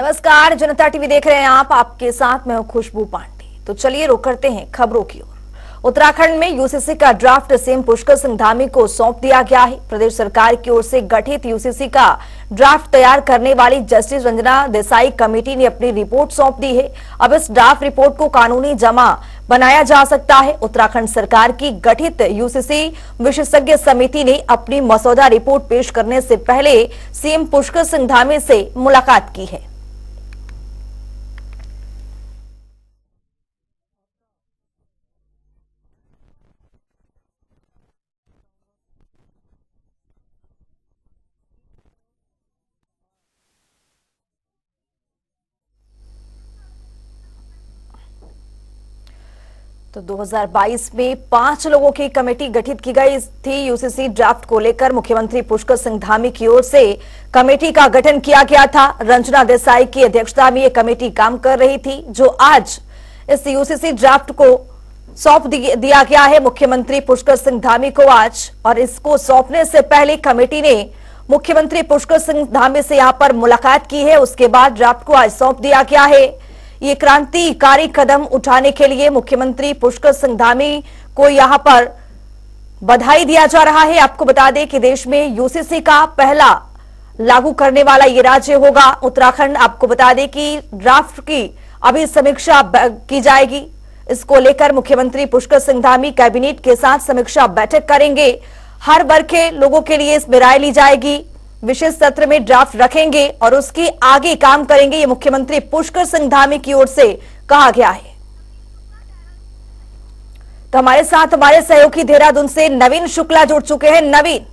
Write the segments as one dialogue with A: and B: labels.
A: नमस्कार, जनता टीवी देख रहे हैं आप। आपके साथ मैं हूं खुशबू पांडे। तो चलिए रुक करते हैं खबरों की ओर। उत्तराखंड में यूसीसी का ड्राफ्ट सीएम पुष्कर सिंह धामी को सौंप दिया गया है। प्रदेश सरकार की ओर से गठित यूसीसी का ड्राफ्ट तैयार करने वाली जस्टिस रंजना देसाई कमेटी ने अपनी रिपोर्ट सौंप दी है। अब इस ड्राफ्ट रिपोर्ट को कानूनी जमा बनाया जा सकता है। उत्तराखंड सरकार की गठित यूसीसी विशेषज्ञ समिति ने अपनी मसौदा रिपोर्ट पेश करने से पहले सीएम पुष्कर सिंह धामी से मुलाकात की है। तो 2022 में 5 लोगों की कमेटी गठित की गई थी। यूसीसी ड्राफ्ट को लेकर मुख्यमंत्री पुष्कर सिंह धामी की ओर से कमेटी का गठन किया गया था। रंजना देसाई की अध्यक्षता में यह कमेटी काम कर रही थी, जो आज इस यूसीसी ड्राफ्ट को सौंप दिया गया है मुख्यमंत्री पुष्कर सिंह धामी को आज। और इसको सौंपने से पहले कमेटी ने मुख्यमंत्री पुष्कर सिंह धामी से यहां पर मुलाकात की है। उसके बाद ड्राफ्ट को आज सौंप दिया गया है। ये क्रांतिकारी कदम उठाने के लिए मुख्यमंत्री पुष्कर सिंह धामी को यहां पर बधाई दिया जा रहा है। आपको बता दें कि देश में यूसीसी का पहला लागू करने वाला ये राज्य होगा उत्तराखंड। आपको बता दें कि ड्राफ्ट की अभी समीक्षा की जाएगी। इसको लेकर मुख्यमंत्री पुष्कर सिंह धामी कैबिनेट के साथ समीक्षा बैठक करेंगे। हर वर्ग के लोगों के लिए इसमें राय ली जाएगी। विशेष सत्र में ड्राफ्ट रखेंगे और उसके आगे काम करेंगे, ये मुख्यमंत्री पुष्कर सिंह धामी की ओर से कहा गया है। तो हमारे साथ हमारे सहयोगी देहरादून से नवीन शुक्ला जुड़ चुके हैं। नवीन,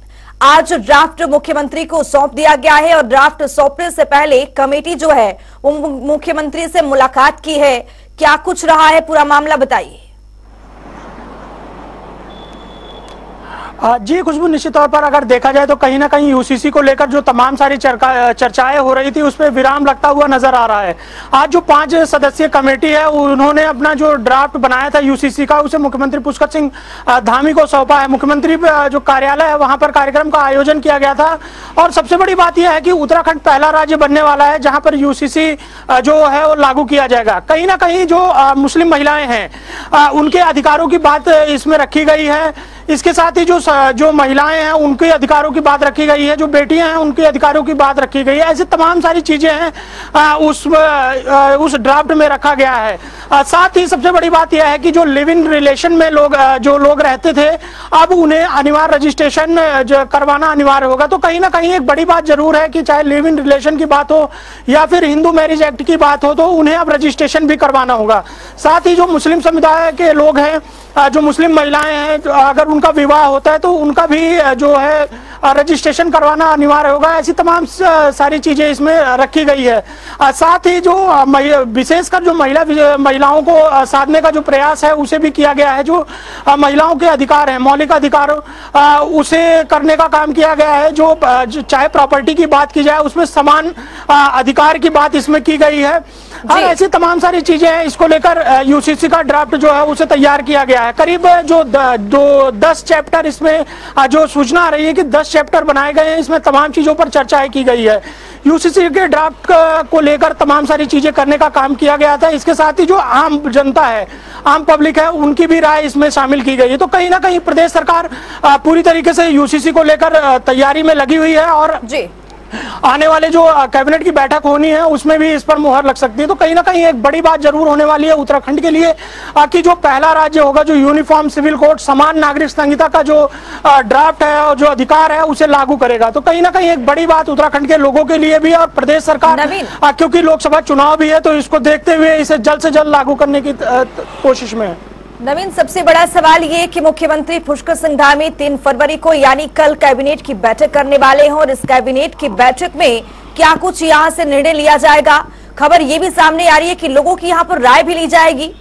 A: आज ड्राफ्ट मुख्यमंत्री को सौंप दिया गया है और ड्राफ्ट सौंपने से पहले कमेटी जो है वो मुख्यमंत्री से मुलाकात की है। क्या कुछ रहा है पूरा मामला, बताइए।
B: जी खुशबू, निश्चित तौर पर अगर देखा जाए तो कहीं ना कहीं यूसीसी को लेकर जो तमाम सारी चर्चाएं हो रही थी उस पर विराम लगता हुआ नजर आ रहा है। आज जो 5 सदस्यीय कमेटी है उन्होंने अपना जो ड्राफ्ट बनाया था यूसीसी का उसे मुख्यमंत्री पुष्कर सिंह धामी को सौंपा है। मुख्यमंत्री जो कार्यालय है वहां पर कार्यक्रम का आयोजन किया गया था। और सबसे बड़ी बात यह है कि उत्तराखंड पहला राज्य बनने वाला है जहां पर यूसीसी जो है वो लागू किया जाएगा। कहीं ना कहीं जो मुस्लिम महिलाएं हैं उनके अधिकारों की बात इसमें रखी गई है। इसके साथ ही जो महिलाएं हैं उनके अधिकारों की बात रखी गई है, जो बेटियां हैं उनके अधिकारों की बात रखी गई है। ऐसे तमाम सारी चीजें हैं उस ड्राफ्ट में रखा गया है। साथ ही सबसे बड़ी बात यह है कि जो लिव इन रिलेशन में जो लोग रहते थे अब उन्हें अनिवार्य रजिस्ट्रेशन करवाना अनिवार्य होगा। तो कहीं ना कहीं एक बड़ी बात जरूर है कि चाहे लिव इन रिलेशन की बात हो या फिर हिंदू मैरिज एक्ट की बात हो तो उन्हें अब रजिस्ट्रेशन भी करवाना होगा। साथ ही जो मुस्लिम समुदाय के लोग हैं, जो मुस्लिम महिलाएं हैं, अगर उनका विवाह होता है तो उनका भी जो है रजिस्ट्रेशन करवाना अनिवार्य होगा। ऐसी तमाम सारी चीजें इसमें रखी गई है। साथ ही जो विशेषकर जो महिलाओं को साधने का जो प्रयास है उसे भी किया गया है। जो महिलाओं के अधिकार हैं, मौलिक अधिकार, उसे करने का काम किया गया है। जो चाहे प्रॉपर्टी की बात की जाए उसमें समान अधिकार की बात इसमें की गई है। और ऐसी तमाम सारी चीजें हैं। इसको लेकर यूसीसी का ड्राफ्ट जो है उसे तैयार किया गया है। करीब जो 10 चैप्टर इसमें जो सूचना आ रही है कि 10 चैप्टर बनाए गए हैं। इसमें तमाम चीजों पर चर्चाएं की गई है। यूसीसी के ड्राफ्ट को लेकर तमाम सारी चीजें करने का काम किया गया था। इसके साथ ही जो आम जनता है, आम पब्लिक है, उनकी भी राय इसमें शामिल की गई है। तो कहीं ना कहीं प्रदेश सरकार पूरी तरीके से यूसीसी को लेकर तैयारी में लगी हुई है। और जी आने वाले जो कैबिनेट की बैठक होनी है उसमें भी इस पर मुहर लग सकती है। तो कहीं ना कहीं एक बड़ी बात जरूर होने वाली है उत्तराखंड के लिए कि जो पहला राज्य होगा जो यूनिफॉर्म सिविल कोड, समान नागरिक संहिता का जो ड्राफ्ट है और जो अधिकार है उसे लागू करेगा। तो कहीं ना कहीं एक बड़ी बात उत्तराखंड के लोगों के लिए भी और प्रदेश सरकार, क्योंकि लोकसभा चुनाव भी है तो इसको देखते हुए इसे जल्द से जल्द लागू करने की कोशिश में है।
A: नवीन, सबसे बड़ा सवाल ये कि मुख्यमंत्री पुष्कर सिंह धामी 3 फरवरी को यानी कल कैबिनेट की बैठक करने वाले हैं और इस कैबिनेट की बैठक में क्या कुछ यहां से निर्णय लिया जाएगा। खबर ये भी सामने आ रही है कि लोगों की यहां पर राय भी ली जाएगी।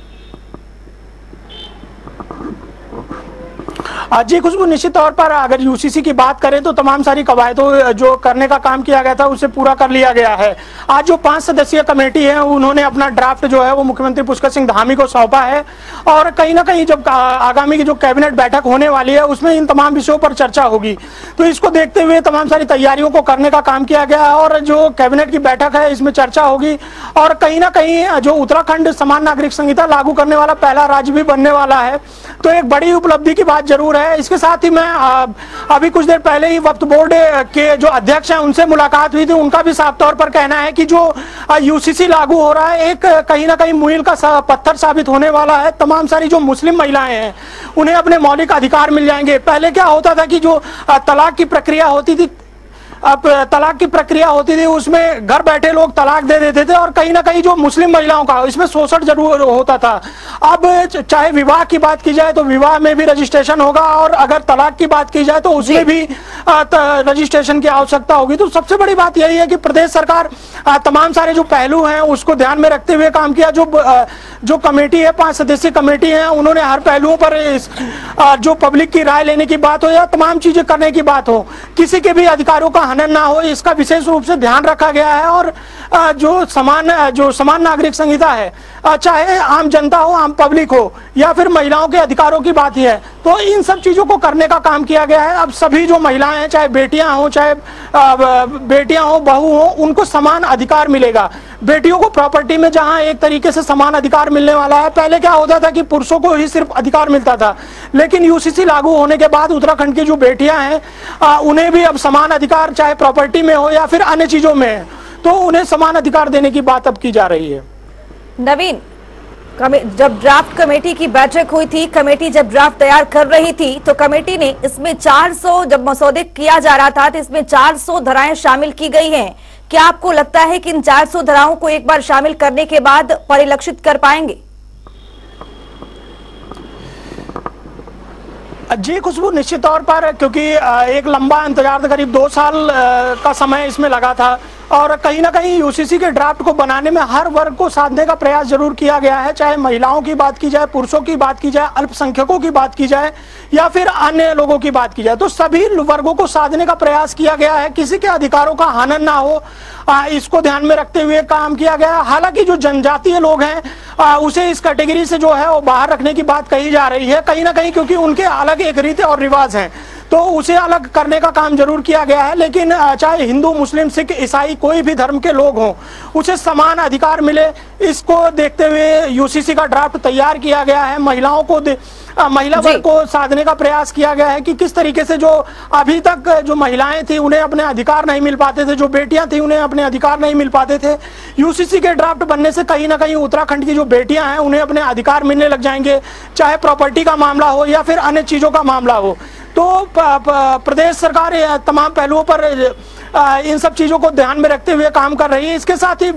B: जी खुशबू, निश्चित तौर पर अगर यूसीसी की बात करें तो तमाम सारी कवायदों जो करने का काम किया गया था उसे पूरा कर लिया गया है। आज जो 5 सदस्यीय कमेटी है उन्होंने अपना ड्राफ्ट जो है वो मुख्यमंत्री पुष्कर सिंह धामी को सौंपा है और कहीं ना कहीं जब आगामी की जो कैबिनेट बैठक होने वाली है उसमें इन तमाम विषयों पर चर्चा होगी। तो इसको देखते हुए तमाम सारी तैयारियों को करने का काम किया गया है और जो कैबिनेट की बैठक है इसमें चर्चा होगी और कहीं ना कहीं जो उत्तराखंड समान नागरिक संहिता लागू करने वाला पहला राज्य भी बनने वाला है, तो एक बड़ी उपलब्धि की बात जरूर है। इसके साथ ही मैं अभी कुछ देर पहले ही वक्फ बोर्ड के जो अध्यक्ष हैं उनसे मुलाकात हुई थी। उनका भी साफ तौर पर कहना है कि जो यूसीसी लागू हो रहा है एक कहीं ना कहीं मील का पत्थर साबित होने वाला है। तमाम सारी जो मुस्लिम महिलाएं हैं उन्हें अपने मौलिक अधिकार मिल जाएंगे। पहले क्या होता था कि जो तलाक की प्रक्रिया होती थी, अब तलाक की प्रक्रिया होती थी उसमें घर बैठे लोग तलाक दे देते थे और कहीं ना कहीं जो मुस्लिम महिलाओं का इसमें शोषण जरूर होता था। अब चाहे विवाह की बात की जाए तो विवाह में भी रजिस्ट्रेशन होगा और अगर तलाक की बात की जाए तो उसमें भी रजिस्ट्रेशन की आवश्यकता होगी। तो सबसे बड़ी बात यही है कि प्रदेश सरकार तमाम सारे जो पहलू हैं उसको ध्यान में रखते हुए काम किया। जो कमेटी है 5 सदस्यीय कमेटी है उन्होंने हर पहलुओं पर जो पब्लिक की राय लेने की बात हो या तमाम चीजें करने की बात हो, किसी के भी अधिकारों का हनन ना हो, इसका विशेष रूप से ध्यान रखा गया है। और जो समान नागरिक संहिता है, चाहे आम जनता हो, आम पब्लिक हो या फिर महिलाओं के अधिकारों की बात ही है, तो इन सब चीजों को करने का काम किया गया है। अब सभी जो महिलाएं हैं, चाहे बेटियां हो चाहे बहू हो, उनको समान अधिकार मिलेगा। बेटियों को प्रॉपर्टी में जहां एक तरीके से समान अधिकार मिलने वाला है, पहले क्या होता था कि पुरुषों को ही सिर्फ अधिकार मिलता था, लेकिन यूसीसी लागू होने के बाद उत्तराखंड की जो बेटियां हैं उन्हें भी अब समान अधिकार, चाहे प्रॉपर्टी में हो या फिर अन्य चीजों में है, तो उन्हें समान अधिकार देने की बात अब की जा रही है।
A: नवीन, जब ड्राफ्ट कमेटी की बैठक हुई थी, कमेटी जब ड्राफ्ट तैयार कर रही थी तो कमेटी ने इसमें 400, जब मसौदे किया जा रहा था तो इसमें 400 धाराएं शामिल की गई हैं। क्या आपको लगता है कि इन 400 धाराओं को एक बार शामिल करने के बाद परिलक्षित कर पाएंगे?
B: जी खुशबू, निश्चित तौर पर, क्योंकि एक लंबा इंतजार था, करीब 2 साल का समय इसमें लगा था और कहीं ना कहीं यूसीसी के ड्राफ्ट को बनाने में हर वर्ग को साधने का प्रयास जरूर किया गया है। चाहे महिलाओं की बात की जाए, पुरुषों की बात की जाए, अल्पसंख्यकों की बात की जाए या फिर अन्य लोगों की बात की जाए, तो सभी वर्गों को साधने का प्रयास किया गया है। किसी के अधिकारों का हनन ना हो, इसको ध्यान में रखते हुए काम किया गया। हालांकि जो जनजातीय लोग हैं उसे इस कैटेगरी से जो है वो बाहर रखने की बात कही जा रही है कहीं ना कहीं, क्योंकि उनके अलग एक रीति और रिवाज हैं, तो उसे अलग करने का काम जरूर किया गया है। लेकिन चाहे हिंदू, मुस्लिम, सिख, ईसाई कोई भी धर्म के लोग हों, उसे समान अधिकार मिले, इसको देखते हुए यूसीसी का ड्राफ्ट तैयार किया गया है। महिला वर्ग को साधने का प्रयास किया गया है कि किस तरीके से जो अभी तक जो महिलाएं थी उन्हें अपने अधिकार नहीं मिल पाते थे, जो बेटियां थी उन्हें अपने अधिकार नहीं मिल पाते थे। यूसीसी के ड्राफ्ट बनने से कहीं ना कहीं उत्तराखंड की जो बेटियां हैं उन्हें अपने अधिकार मिलने लग जाएंगे, चाहे प्रॉपर्टी का मामला हो या फिर अन्य चीजों का मामला हो। तो प्रदेश सरकार तमाम पहलुओं पर इन सब चीजों को ध्यान में रखते हुए काम कर रही है। इसके साथ ही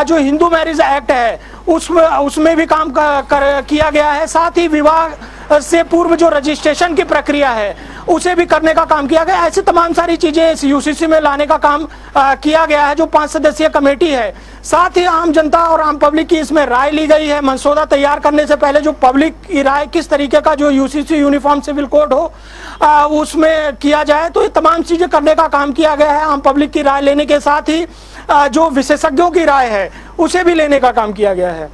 B: जो हिंदू मैरिज एक्ट है उसमें भी काम किया गया है। साथ ही विवाह से पूर्व जो रजिस्ट्रेशन की प्रक्रिया है उसे भी करने का काम किया गया। ऐसे तमाम सारी चीजें इस यूसीसी में लाने का काम किया गया है। जो 5 सदस्यीय कमेटी है, साथ ही आम जनता और आम पब्लिक की इसमें राय ली गई है। मसौदा तैयार करने से पहले जो पब्लिक की राय, किस तरीके का जो यूसीसी यूनिफॉर्म सिविल कोड हो उसमें किया जाए, तो ये तमाम चीजें करने का काम किया गया है। आम पब्लिक की राय लेने के साथ ही जो विशेषज्ञों की राय है उसे भी लेने का काम किया गया है।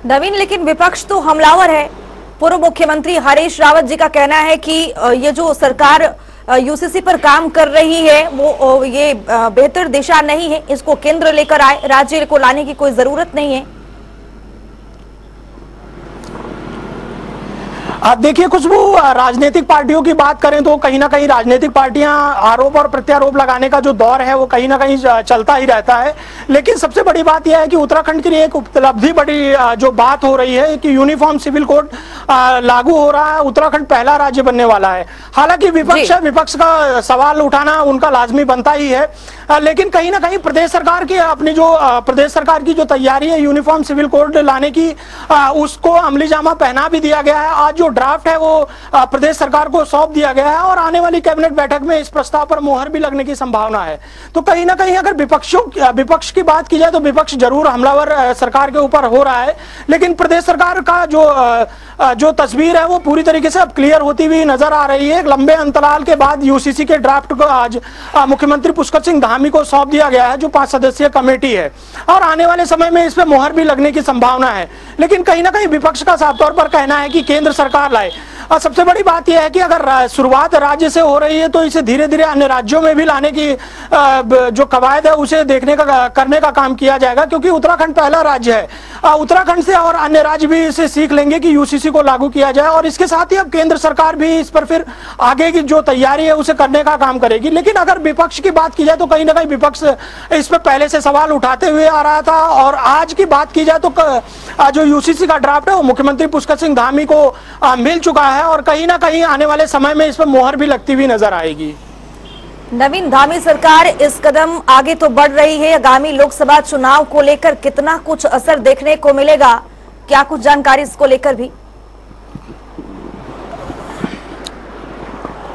A: नवीन, लेकिन विपक्ष तो हमलावर है। पूर्व मुख्यमंत्री हरीश रावत जी का कहना है कि ये जो सरकार यूसीसी पर काम कर रही है वो ये बेहतर दिशा नहीं है, इसको केंद्र लेकर आए, राज्य को लाने की कोई जरूरत नहीं है।
B: देखिए खुशबू, राजनीतिक पार्टियों की बात करें तो कहीं ना कहीं राजनीतिक पार्टियां आरोप और प्रत्यारोप लगाने का जो दौर है वो कहीं ना कहीं चलता ही रहता है। लेकिन सबसे बड़ी बात यह है कि उत्तराखंड के लिए एक उपलब्धि बड़ी जो बात हो रही है कि यूनिफॉर्म सिविल कोड लागू हो रहा है, उत्तराखंड पहला राज्य बनने वाला है। हालांकि विपक्ष का सवाल उठाना उनका लाजमी बनता ही है, लेकिन कहीं ना कहीं प्रदेश सरकार की जो तैयारी है यूनिफॉर्म सिविल कोड लाने की, उसको अमली जामा पहना भी दिया गया है। आज जो ड्राफ्ट है वो प्रदेश सरकार को सौंप दिया गया है और आने वाली कैबिनेट बैठक में इस प्रस्ताव पर मोहर भी लगने की संभावना है। तो कहीं ना कहीं अगर विपक्ष की बात की जाए तो विपक्ष जरूर हमलावर सरकार के ऊपर हो रहा है, लेकिन प्रदेश सरकार का जो तस्वीर है वो पूरी तरीके से अब क्लियर होती हुई नजर आ रही है। एक लंबे अंतराल के बाद यूसीसी के ड्राफ्ट को आज मुख्यमंत्री पुष्कर सिंह धामी को सौंप दिया गया है, जो 5 सदस्यीय कमेटी है, और आने वाले समय में इस पर मोहर भी लगने की संभावना है। लेकिन कहीं ना कहीं विपक्ष का साफ तौर पर कहना है कि केंद्र सरकार लाए। और सबसे बड़ी बात यह है कि अगर शुरुआत राज्य से हो रही है तो इसे धीरे धीरे अन्य राज्यों में भी लाने की जो कवायद है उसे करने का काम किया जाएगा, क्योंकि उत्तराखंड पहला राज्य है। उत्तराखंड से और अन्य राज्य भी इसे सीख लेंगे कि यूसीसी को लागू किया जाए, और इसके साथ ही अब केंद्र सरकार भी इस पर फिर आगे की जो तैयारी है उसे करने का काम करेगी। लेकिन अगर विपक्ष की बात की जाए तो कहीं ना कहीं विपक्ष इस पर पहले से सवाल उठाते हुए आ रहा था, और आज की बात की जाए तो जो यूसीसी का ड्राफ्ट है वो मुख्यमंत्री पुष्कर सिंह धामी को मिल चुका है, और कहीं ना कहीं आने वाले समय में इस पर मोहर भी लगती हुई नजर आएगी।
A: नवीन, धामी सरकार इस कदम आगे तो बढ़ रही है, आगामी लोकसभा चुनाव को लेकर कितना कुछ असर देखने को मिलेगा, क्या कुछ जानकारी इसको लेकर भी?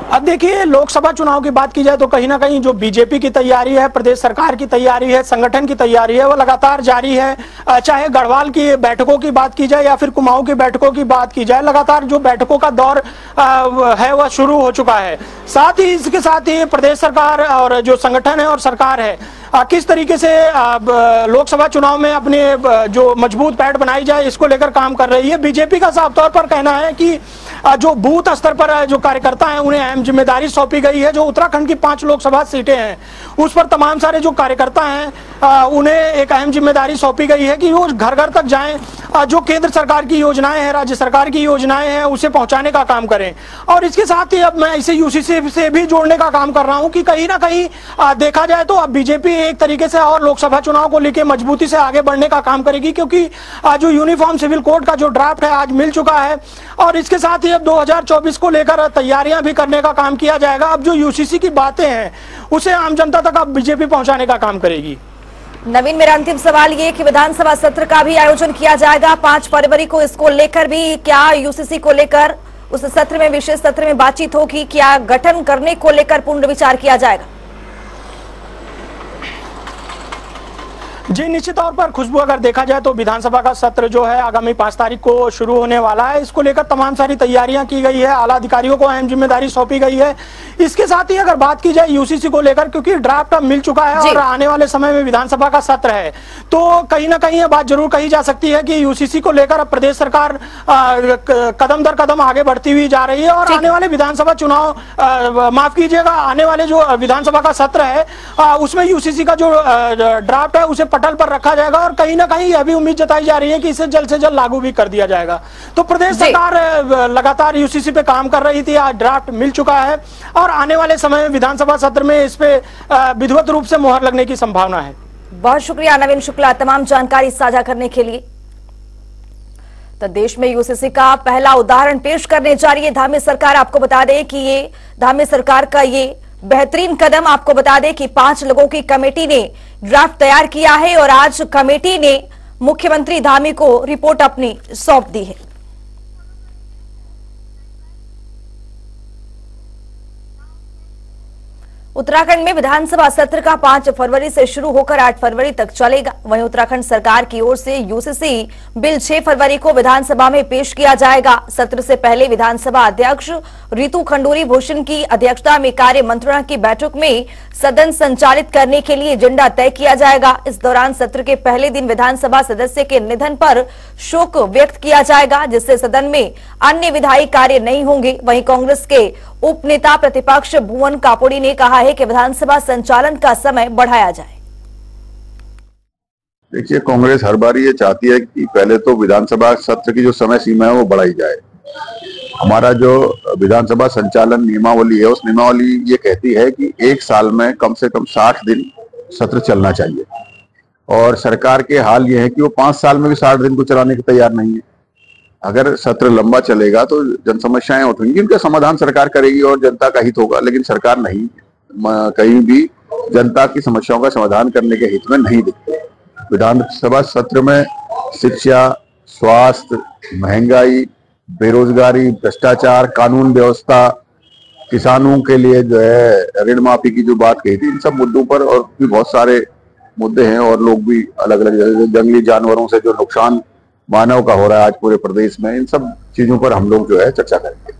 B: अब देखिए, लोकसभा चुनाव की बात की जाए तो कहीं ना कहीं जो बीजेपी की तैयारी है, प्रदेश सरकार की तैयारी है, संगठन की तैयारी है, वो लगातार जारी है। चाहे गढ़वाल की बैठकों की बात की जाए या फिर कुमाऊं की बैठकों की बात की जाए, लगातार जो बैठकों का दौर है वह शुरू हो चुका है। साथ ही इसके साथ ही प्रदेश सरकार और जो संगठन है और सरकार है किस तरीके से लोकसभा चुनाव में अपने जो मजबूत पैठ बनाई जाए इसको लेकर काम कर रही है। बीजेपी का साफ तौर पर कहना है कि जो बूथ स्तर पर जो कार्यकर्ता हैं उन्हें अहम जिम्मेदारी सौंपी गई है। जो उत्तराखंड की 5 लोकसभा सीटें हैं उस पर तमाम सारे जो कार्यकर्ता हैं उन्हें एक अहम जिम्मेदारी सौंपी गई है कि वो घर घर तक जाएं, जो केंद्र सरकार की योजनाएं हैं, राज्य सरकार की योजनाएं हैं, उसे पहुंचाने का काम करें। और इसके साथ ही अब मैं इसे यूसीसी से भी जोड़ने का काम कर रहा हूं कि कहीं ना कहीं देखा जाए तो अब बीजेपी एक तरीके से और लोकसभा चुनाव को लेकर मजबूती से आगे बढ़ने का काम करेगी, क्योंकि जो यूनिफॉर्म सिविल कोड का जो ड्राफ्ट है आज मिल चुका है, और इसके साथ ही अब 2024 को लेकर तैयारियां भी करने का काम किया जाएगा। अब जो यूसीसी की बातें हैं उसे आम जनता तक अब बीजेपी पहुंचाने का काम करेगी।
A: नवीन, मेरा अंतिम सवाल ये कि विधानसभा सत्र का भी आयोजन किया जाएगा 5 फरवरी को, इसको लेकर भी क्या यूसीसी को लेकर उस सत्र में, विशेष सत्र में बातचीत होगी, क्या गठन करने को लेकर पुनर्विचार किया जाएगा?
B: जी, निश्चित तौर पर खुशबू, अगर देखा जाए तो विधानसभा का सत्र जो है आगामी 5 तारीख को शुरू होने वाला है। इसको लेकर तमाम सारी तैयारियां की गई है, आला अधिकारियों को अहम जिम्मेदारी सौंपी गई है। इसके साथ ही अगर बात की जाए यूसीसी को लेकर, क्योंकि ड्राफ्ट अब मिल चुका है और आने वाले समय में विधानसभा का सत्र है, तो कहीं ना कहीं यह बात जरूर कही जा सकती है कि यूसीसी को लेकर अब प्रदेश सरकार कदम दर कदम आगे बढ़ती हुई जा रही है, और आने वाले विधानसभा चुनाव, माफ कीजिएगा, आने वाले जो विधानसभा का सत्र है उसमें यूसीसी का जो ड्राफ्ट है उसे पटल पर रखा जाएगा, और कहीं ना कहीं यह भी उम्मीद जताई जा रही है कि इसे जल्द से जल्द लागू भी कर दिया जाएगा। तो प्रदेश सरकार लगातार यूसीसी पे काम कर रही थी, आज ड्राफ्ट मिल चुका है, और आने वाले समय में विधानसभा सत्र में इस पे विधिवत रूप से मोहर लगने की संभावना है।
A: बहुत शुक्रिया नवीन शुक्ला तमाम जानकारी साझा करने के लिए। तो देश में यूसीसी का पहला उदाहरण पेश करने जा रही है धामी सरकार। आपको बता दें कि ये धामी सरकार का ये बेहतरीन कदम, आपको बता दें कि 5 लोगों की कमेटी ने ड्राफ्ट तैयार किया है और आज कमेटी ने मुख्यमंत्री धामी को रिपोर्ट अपनी सौंप दी है। उत्तराखंड में विधानसभा सत्र का 5 फरवरी से शुरू होकर 8 फरवरी तक चलेगा। वहीं उत्तराखंड सरकार की ओर से यूसीसी बिल 6 फरवरी को विधानसभा में पेश किया जाएगा। सत्र से पहले विधानसभा अध्यक्ष रितु खंडूरी भूषण की अध्यक्षता में कार्य मंत्रणा की बैठक में सदन संचालित करने के लिए एजेंडा तय किया जाएगा। इस दौरान सत्र के पहले दिन विधानसभा सदस्य के निधन पर शोक व्यक्त किया जाएगा, जिससे सदन में अन्य विधायी कार्य नहीं होंगे। वहीं कांग्रेस के उप नेता प्रतिपक्ष भुवन कापोड़ी ने कहा है कि विधानसभा संचालन का समय बढ़ाया जाए।
C: देखिए, कांग्रेस हर बार ये चाहती है कि पहले तो विधानसभा सत्र की जो समय सीमा है वो बढ़ाई जाए। हमारा जो विधानसभा संचालन नियमावली है उस नियमावली ये कहती है कि 1 साल में कम से कम 60 दिन सत्र चलना चाहिए, और सरकार के हाल ये है कि वो 5 साल में भी 60 दिन को चलाने के तैयार नहीं है। अगर सत्र लंबा चलेगा तो जन समस्याएं उठेंगी, उनका समाधान सरकार करेगी और जनता का हित होगा, लेकिन सरकार नहीं कहीं भी जनता की समस्याओं का समाधान करने के हित में नहीं दिखती। विधानसभा सत्र में शिक्षा, स्वास्थ्य, महंगाई, बेरोजगारी, भ्रष्टाचार, कानून व्यवस्था, किसानों के लिए जो है ऋण माफी की जो बात कही थी, इन सब मुद्दों पर और भी बहुत सारे मुद्दे हैं। और लोग भी अलग अलग जंगली जानवरों से जो नुकसान मानव का हो रहा है आज पूरे प्रदेश में, इन सब चीजों पर हम लोग जो है चर्चा करेंगे।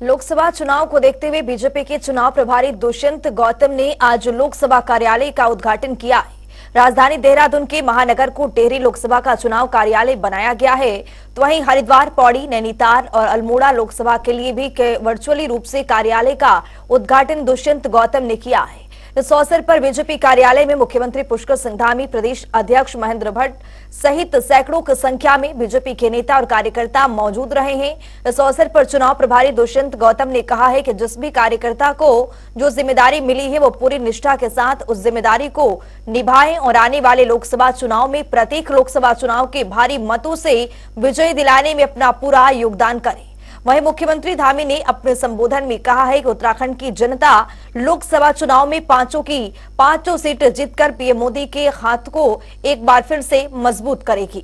A: लोकसभा चुनाव को देखते हुए बीजेपी के चुनाव प्रभारी दुष्यंत गौतम ने आज लोकसभा कार्यालय का उद्घाटन किया है। राजधानी देहरादून के महानगर को टेहरी लोकसभा का चुनाव कार्यालय बनाया गया है, तो वहीं हरिद्वार, पौड़ी, नैनीताल और अल्मोड़ा लोकसभा के लिए भी वर्चुअली रूप से कार्यालय का उद्घाटन दुष्यंत गौतम ने किया है। इस अवसर पर बीजेपी कार्यालय में मुख्यमंत्री पुष्कर सिंह धामी, प्रदेश अध्यक्ष महेंद्र भट्ट सहित सैकड़ों की संख्या में बीजेपी के नेता और कार्यकर्ता मौजूद रहे हैं। इस अवसर पर चुनाव प्रभारी दुष्यंत गौतम ने कहा है कि जिस भी कार्यकर्ता को जो जिम्मेदारी मिली है वो पूरी निष्ठा के साथ उस जिम्मेदारी को निभाएं और आने वाले लोकसभा चुनाव में प्रत्येक लोकसभा चुनाव के भारी मतों से विजय दिलाने में अपना पूरा योगदान करें। वहीं मुख्यमंत्री धामी ने अपने संबोधन में कहा है कि उत्तराखंड की जनता लोकसभा चुनाव में पांचों सीट जीतकर पीएम मोदी के हाथ को एक बार फिर से मजबूत करेगी।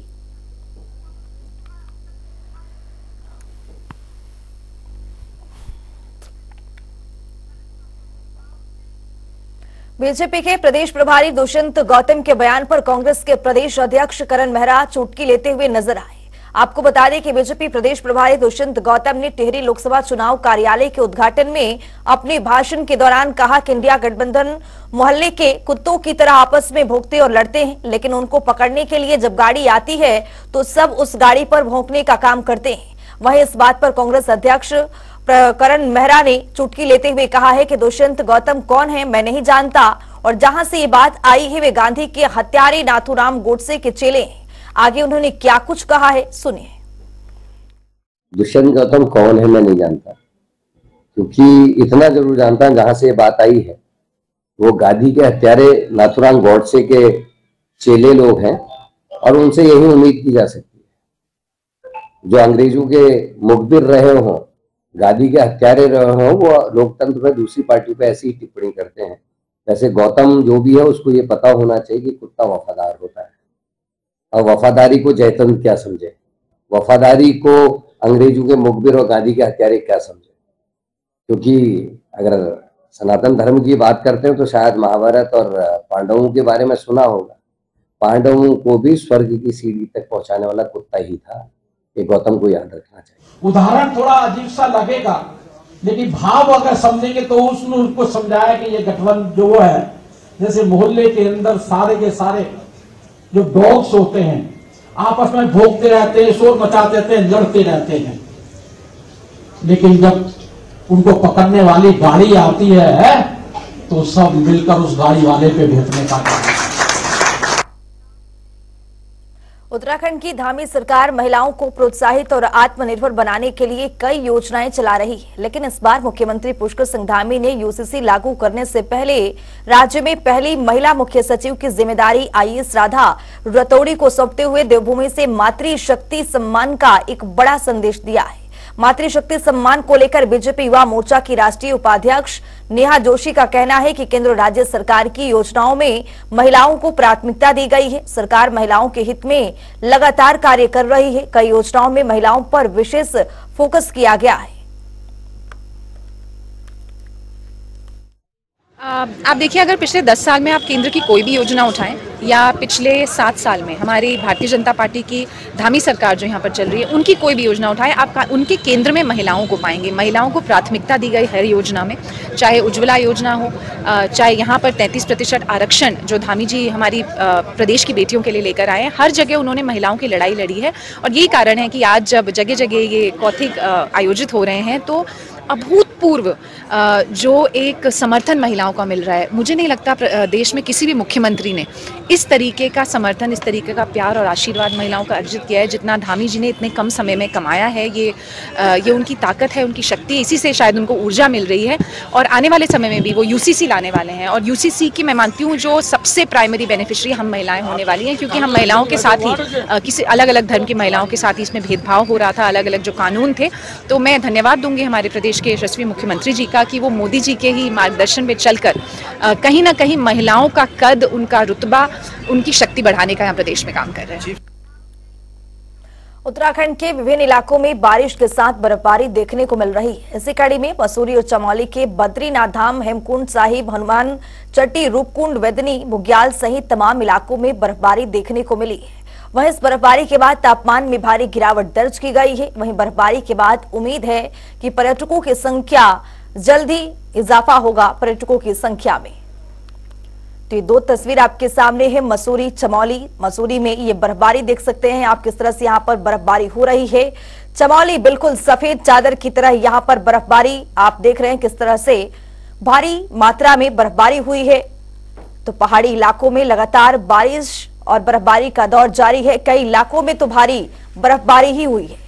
A: बीजेपी के प्रदेश प्रभारी दुष्यंत गौतम के बयान पर कांग्रेस के प्रदेश अध्यक्ष करण मेहरा चुटकी लेते हुए नजर आए। आपको बता दें कि बीजेपी प्रदेश प्रभारी दुष्यंत गौतम ने टिहरी लोकसभा चुनाव कार्यालय के उद्घाटन में अपने भाषण के दौरान कहा कि इंडिया गठबंधन मोहल्ले के कुत्तों की तरह आपस में भौंकते और लड़ते हैं, लेकिन उनको पकड़ने के लिए जब गाड़ी आती है तो सब उस गाड़ी पर भौंकने का काम करते हैं। वहीं इस बात पर कांग्रेस अध्यक्ष करण मेहरा ने चुटकी लेते हुए कहा है कि दुष्यंत गौतम कौन है मैं नहीं जानता, और जहां से ये बात आई है वे गांधी के हत्यारे नाथूराम गोडसे के चेले हैं। आगे उन्होंने क्या कुछ कहा है, सुनिए।
D: दुष्यंत गौतम कौन है मैं नहीं जानता, क्योंकि इतना जरूर जानता हूं जहां से ये बात आई है वो गांधी के हत्यारे नाथूराम गोडसे के चेले लोग हैं, और उनसे यही उम्मीद की जा सकती है। जो अंग्रेजों के मुखबिर रहे हों, गांधी के हत्यारे रहे हों, वो लोकतंत्र में दूसरी पार्टी पे ऐसी ही टिप्पणी करते हैं। वैसे गौतम जो भी है उसको ये पता होना चाहिए कि कुत्ता वफादार होता है, और वफादारी को जयतंत्र क्या समझे, वफादारी को अंग्रेजों के मुखबिर और गांधी के हत्यारे क्या समझे। क्योंकि अगर सनातन धर्म की बात करते हैं तो शायद महाभारत और पांडवों के बारे में सुना होगा। पांडवों को भी स्वर्ग की सीढ़ी तक पहुंचाने वाला कुत्ता ही था। ये गौतम को याद रखना चाहिए।
E: उदाहरण थोड़ा अजीब सा लगेगा, लेकिन भाव अगर समझेंगे तो उसने उनको समझाया कि ये गठबंधन जो है, जैसे मोहल्ले के अंदर सारे के सारे जो डॉग्स होते हैं आपस में भौंकते रहते हैं, शोर मचाते रहते हैं, लड़ते रहते हैं, लेकिन जब उनको पकड़ने वाली गाड़ी आती है तो सब मिलकर उस गाड़ी वाले पे भेजने का काम।
A: उत्तराखंड की धामी सरकार महिलाओं को प्रोत्साहित और आत्मनिर्भर बनाने के लिए कई योजनाएं चला रही है, लेकिन इस बार मुख्यमंत्री पुष्कर सिंह धामी ने यूसीसी लागू करने से पहले राज्य में पहली महिला मुख्य सचिव की जिम्मेदारी आईएएस राधा रतौड़ी को सौंपते हुए देवभूमि से मातृशक्ति सम्मान का एक बड़ा संदेश दिया है। मातृशक्ति सम्मान को लेकर बीजेपी युवा मोर्चा की राष्ट्रीय उपाध्यक्ष नेहा जोशी का कहना है कि केंद्र राज्य सरकार की योजनाओं में महिलाओं को प्राथमिकता दी गई है। सरकार महिलाओं के हित में लगातार कार्य कर रही है। कई योजनाओं में महिलाओं पर विशेष फोकस किया गया है।
F: आप देखिए, अगर पिछले 10 साल में आप केंद्र की कोई भी योजना उठाएं या पिछले 7 साल में हमारी भारतीय जनता पार्टी की धामी सरकार जो यहाँ पर चल रही है उनकी कोई भी योजना उठाएं, आप उनके केंद्र में महिलाओं को पाएंगे। महिलाओं को प्राथमिकता दी गई हर योजना में, चाहे उज्ज्वला योजना हो, चाहे यहाँ पर 33% आरक्षण जो धामी जी हमारी प्रदेश की बेटियों के लिए लेकर आए हैं, हर जगह उन्होंने महिलाओं की लड़ाई लड़ी है। और यही कारण है कि आज जब जगह जगह ये कौथिग आयोजित हो रहे हैं तो अभूतपूर्व जो एक समर्थन महिलाओं का मिल रहा है। मुझे नहीं लगता देश में किसी भी मुख्यमंत्री ने इस तरीके का समर्थन, इस तरीके का प्यार और आशीर्वाद महिलाओं का अर्जित किया है जितना धामी जी ने इतने कम समय में कमाया है। ये उनकी ताकत है, उनकी शक्ति, इसी से शायद उनको ऊर्जा मिल रही है। और आने वाले समय में भी वो यूसीसी लाने वाले हैं, और यूसीसी की मैं मानती हूँ जो सबसे प्राइमरी बेनिफिशियरी हम महिलाएं होने वाली हैं, क्योंकि हम महिलाओं के साथ ही किसी अलग अलग धर्म की महिलाओं के साथ ही इसमें भेदभाव हो रहा था, अलग अलग जो कानून थे। तो मैं धन्यवाद दूंगी हमारे प्रदेश के यशस्वी मुख्यमंत्री जी का कि वो मोदी जी के ही मार्गदर्शन में चलकर कहीं ना कहीं महिलाओं का कद, उनका रुतबा, उनकी शक्ति बढ़ाने का यहाँ प्रदेश में काम कर रहे हैं।
A: उत्तराखंड के विभिन्न इलाकों में बारिश के साथ बर्फबारी देखने को मिल रही है। इसी कड़ी में मसूरी और चमोली के बद्रीनाथ धाम, हेमकुंड साहिब, हनुमान चट्टी, रूपकुंड, वेदनी, बुग्याल सहित तमाम इलाकों में बर्फबारी देखने को मिली है। वहीं इस बर्फबारी के बाद तापमान में भारी गिरावट दर्ज की गई है। वहीं बर्फबारी के बाद उम्मीद है कि पर्यटकों की संख्या जल्द ही इजाफा होगा पर्यटकों की संख्या में। तो ये दो तस्वीर आपके सामने है, मसूरी चमोली। मसूरी में ये बर्फबारी देख सकते हैं आप किस तरह से यहाँ पर बर्फबारी हो रही है। चमोली बिल्कुल सफेद चादर की तरह यहाँ पर बर्फबारी आप देख रहे हैं किस तरह से भारी मात्रा में बर्फबारी हुई है। तो पहाड़ी इलाकों में लगातार बारिश और बर्फबारी का दौर जारी है। कई इलाकों में तो भारी बर्फबारी ही हुई है।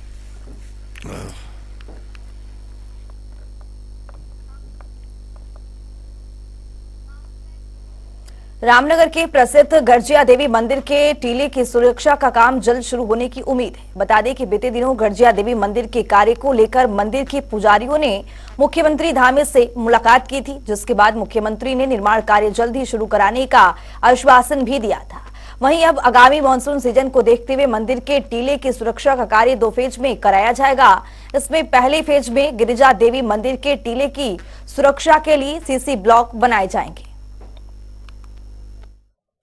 A: रामनगर के प्रसिद्ध गर्जिया देवी मंदिर के टीले की सुरक्षा का काम जल्द शुरू होने की उम्मीद है। बता दें कि बीते दिनों गर्जिया देवी मंदिर के कार्य को लेकर मंदिर के पुजारियों ने मुख्यमंत्री धामी से मुलाकात की थी, जिसके बाद मुख्यमंत्री ने निर्माण कार्य जल्द ही शुरू कराने का आश्वासन भी दिया था। वहीं अब आगामी मानसून सीजन को देखते हुए मंदिर के टीले की सुरक्षा का कार्य 2 फेज में कराया जाएगा। इसमें पहले फेज में गिरिजा देवी मंदिर के टीले की सुरक्षा के लिए सीसी ब्लॉक बनाए जाएंगे।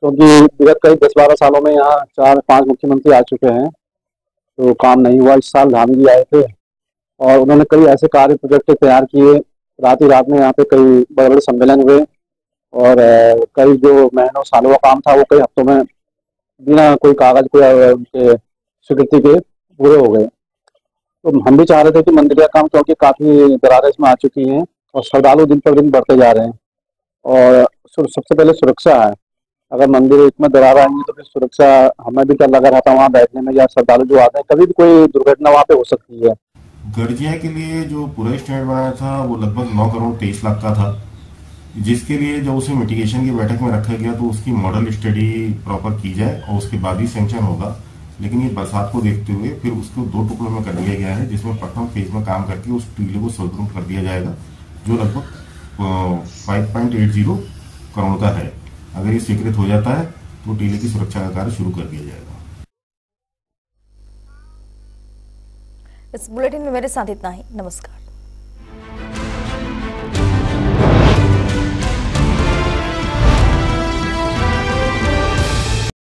G: क्योंकि विगत कई 10-12 सालों में यहाँ 4-5 मुख्यमंत्री आ चुके हैं, तो काम नहीं हुआ। इस साल धामी जी आए थे और उन्होंने कई ऐसे कार्य प्रोजेक्ट तैयार किए। रात ही रात में यहाँ पे कई बड़े बड़े सम्मेलन हुए और कई जो महीनों सालों का काम था वो कई हफ्तों में बिना कोई कागज को उनके स्वीकृति के पूरे हो गए। तो हम भी चाह रहे थे कि मंदिर का काम, क्योंकि काफ़ी दरारें इसमें आ चुकी हैं और श्रद्धालु दिन पर दिन बढ़ते जा रहे हैं और सबसे पहले सुरक्षा है। अगर मंदिर में दरार आएंगे तो फिर सुरक्षा, हमें भी डर लगा रहता है वहाँ बैठने में, या श्रद्धालु जो आते हैं कभी भी कोई दुर्घटना वहाँ पे हो सकती है।
H: गर्जिया के लिए जो पूरा स्टैंड बनाया था वो लगभग 9 करोड़ 23 लाख का था, जिसके लिए जब उसे मिटिगेशन की बैठक में रखा गया तो उसकी मॉडल स्टडी प्रॉपर की जाए और उसके बाद ही सैंक्शन होगा। लेकिन ये बरसात को देखते हुए फिर उसको 2 टुकड़ों में कर दिया गया है, जिसमें प्रथम फेज में काम करके उस टीले को सुदृढ़ कर दिया जाएगा, जो लगभग 5.80 करोड़ का है। अगर ये स्वीकृत हो जाता है तो टीले की सुरक्षा का कार्य शुरू कर दिया जाएगा।
A: इस बुलेटिन में मेरे साथ इतना ही। नमस्कार।